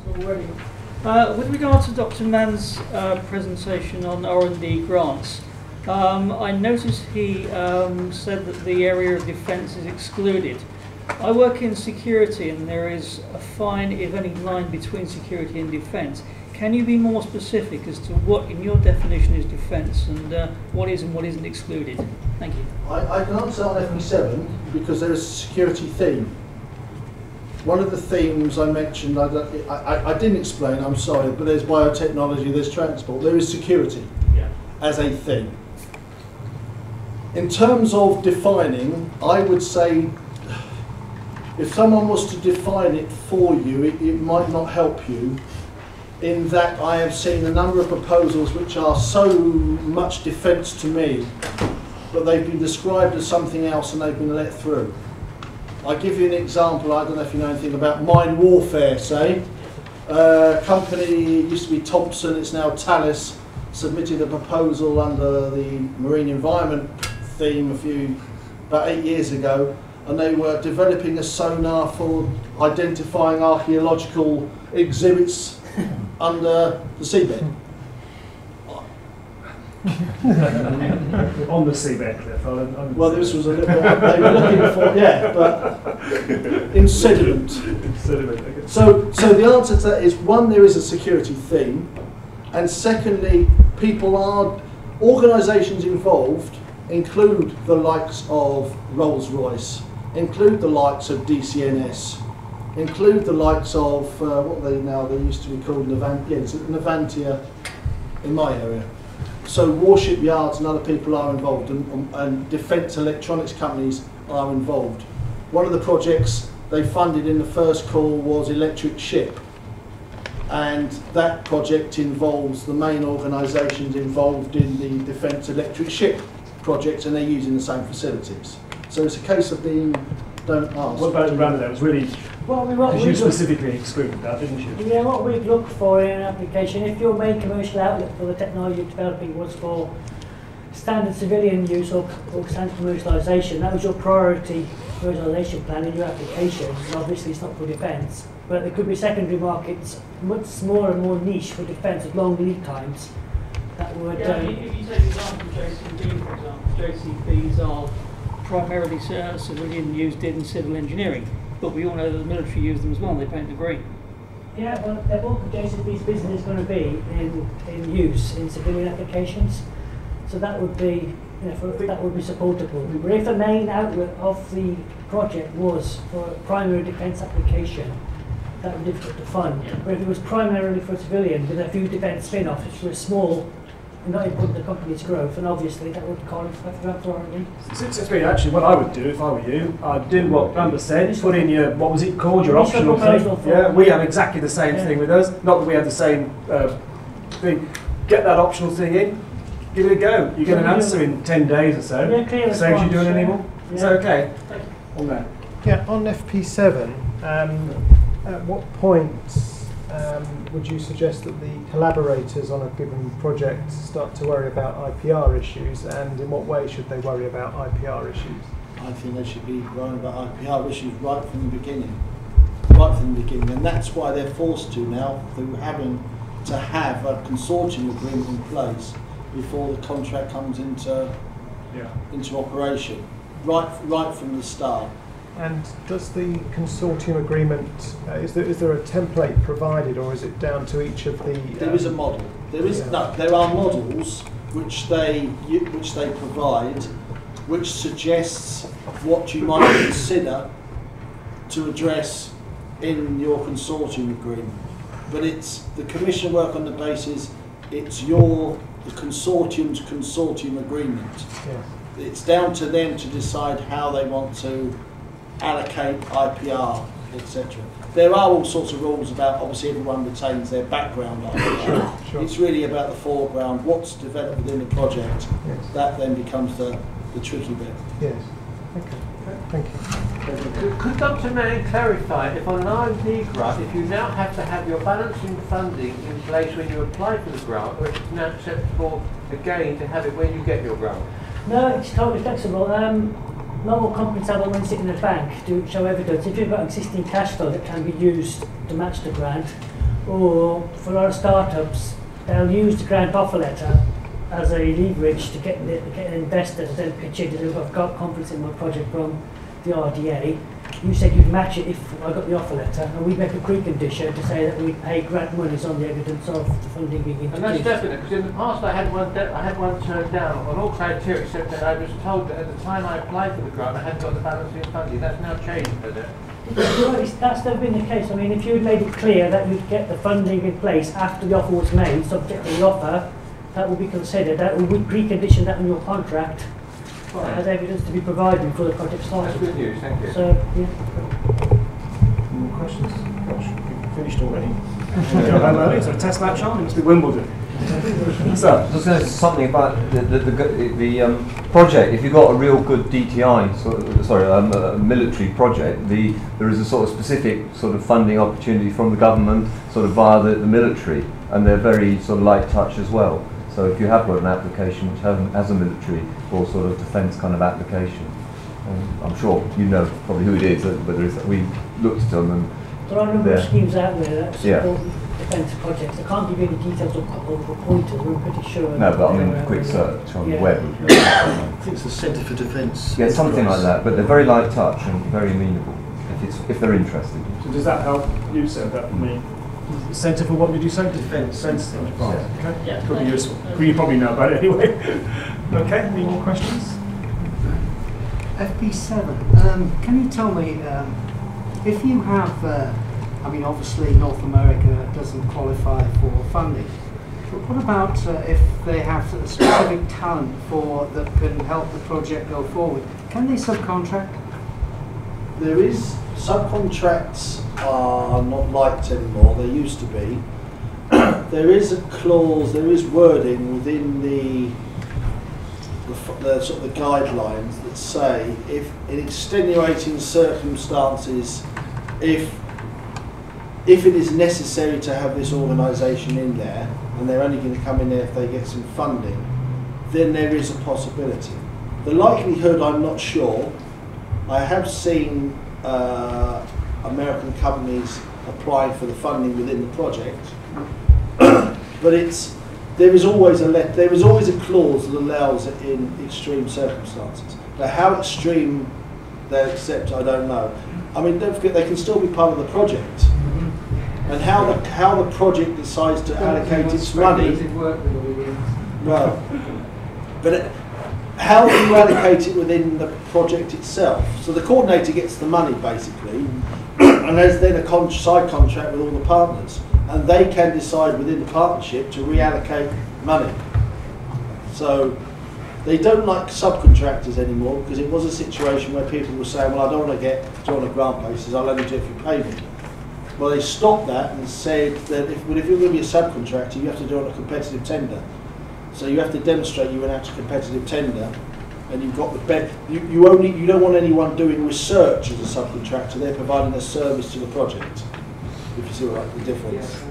already. With regard to Dr. Mann's presentation on R&D grants, I noticed he said that the area of defence is excluded. I work in security and there is a fine, if any, line between security and defence. Can you be more specific as to what in your definition is defence and what is and what isn't excluded? Thank you. I can answer on FP7 because there is a security theme. One of the themes I mentioned, I didn't explain, I'm sorry, but there's biotechnology, there's transport, there is security as a theme. In terms of defining, I would say if someone was to define it for you, it might not help you, in that I have seen a number of proposals which are so much defence to me, but they've been described as something else and they've been let through. I'll give you an example. I don't know if you know anything about mine warfare, say. Company, it used to be Thompson, it's now Thales, submitted a proposal under the marine environment theme about 8 years ago, and they were developing a sonar for identifying archaeological exhibits under the seabed. On the seabed, Cliff. Well, this was a little bit, they were looking for, but in sediment. Okay. So the answer to that is, one, there is a security theme, and secondly, organisations involved include the likes of Rolls-Royce, include the likes of DCNS, include the likes of, they used to be called Navantia in my area. So warship yards and other people are involved, and defence electronics companies are involved. One of the projects they funded in the first call was Electric Ship, and that project involves the main organisations involved in the Defence Electric Ship project, and they're using the same facilities. So it's a case of don't ask. What about Brandon? That was really, because you specifically excluded that, didn't you? Yeah, what we'd look for in an application, if your main commercial outlet for the technology you're developing was for standard civilian use or standard commercialisation, that was your priority commercialisation plan in your application, and obviously it's not for defence. But there could be secondary markets, much smaller and more niche for defence with long lead times. That would. If you take the example of JCB, for example, JCBs are primarily civilian used in civil engineering, but we all know that the military use them as well. They paint the green. Yeah, well, the bulk of JCB's business is going to be in use in civilian applications, so that would be, that would be supportable. But if the main outlet of the project was for a primary defence application, that would be difficult to fund. Yeah. But if it was primarily for civilian with a few defence spin-offs, which were small, not important to the company's growth, and obviously that would qualify for that priority. Actually, what I would do if I were you, I'd do what Amber said, put in your, what was it called, your optional thing. Yeah, we have exactly the same thing with us, not that we have the same thing. Get that optional thing in, give it a go. You get an answer in 10 days or so. Yeah, clear response. Saves you doing any more. Yeah. Is that okay? On that. Yeah, on FP7, at what point would you suggest that the collaborators on a given project start to worry about IPR issues, and in what way should they worry about IPR issues? I think they should be worrying about IPR issues right from the beginning. Right from the beginning, and that's why they're forced to now, through having to have a consortium agreement in place before the contract comes into operation. Right from the start. And does the consortium agreement, is there a template provided, or is it down to each of the... There is a model. There are models which they provide, which suggests what you might consider to address in your consortium agreement. But it's the commission work on the basis it's the consortium's consortium agreement. Yeah. It's down to them to decide how they want to allocate IPR, etc. There are all sorts of rules about, obviously everyone retains their background IPR. Sure. It's really about the foreground, what's developed within the project. Yes. That then becomes the tricky bit. Yes. Okay. Thank you. Could Dr. Mann clarify if on an R&D grant, if you now have to have your balancing funding in place when you apply for the grant, or if it's now acceptable again to have it when you get your grant? No, it's totally flexible. Not all companies have money sitting in the bank to show evidence. If you've got existing cash flow that can be used to match the grant, or for our startups, they'll use the grant offer letter as a leverage to get an investor to then pitch in. I've got confidence in my project from the RDA. You said you'd match it if I got the offer letter, and we'd make a precondition to say that we'd pay grant monies on the evidence of the funding being introduced. And that's definite, because in the past I had one turned down on all criteria, except that I was told that at the time I applied for the grant I hadn't got the balancing funding. That's now changed, has it? That's never been the case. I mean, if you had made it clear that you'd get the funding in place after the offer was made, subject to the offer, that would be considered. That would precondition that on your contract as evidence to be provided before the project starts. That's good news, thank you. So, yeah. More questions? Gosh, we've finished already. Go home early, so test match on, it must be Wimbledon. So, I was going to say something about the project. If you've got a real good DTI, a military project, there is a sort of specific sort of funding opportunity from the government, sort of via the military, and they're very sort of light touch as well. So if you have got an application which has a military or sort of defence kind of application, I'm sure you know probably who it is, but we looked at them and there are a number of schemes out there that support Yeah. defence projects. I can't give you any details or pointers, we're pretty sure. no, but I mean a quick search on the web. I think it's the Centre for Defence. Yeah, something like that. But they're very light touch and very amenable if they're interested. so does that help you, sir? That me? Centre for what did you say? Defence. Defence. Right. Okay. Yeah. Could be useful. You probably know about it anyway. Okay. Any more questions? FP7. Can you tell me if you have? I mean, obviously North America doesn't qualify for funding. But what about if they have a specific talent that can help the project go forward? Can they subcontract? There is, subcontracts are not liked anymore, they used to be. There is a clause, there is wording within the sort of the guidelines that say if in extenuating circumstances, if it is necessary to have this organisation in there, and they're only going to come in there if they get some funding, then there is a possibility. The likelihood, I'm not sure. I have seen American companies applying for the funding within the project, but there is always a clause that allows it in extreme circumstances. Now, how extreme they accept, I don't know. I mean, don't forget they can still be part of the project, and how the project decides to allocate its money. Well, but how do you allocate it within the project itself? So the coordinator gets the money basically, and there's then a side contract with all the partners, and they can decide within the partnership to reallocate money. So they don't like subcontractors anymore, because it was a situation where people were saying, well, I don't want to get on a grant basis, I'll only do it if you pay me. Well, they stopped that and said that if you're going to be a subcontractor, you have to do it on a competitive tender. So you have to demonstrate you went out to competitive tender, and you've got the best. You don't want anyone doing research as a subcontractor. They're providing a service to the project. If you see what the difference.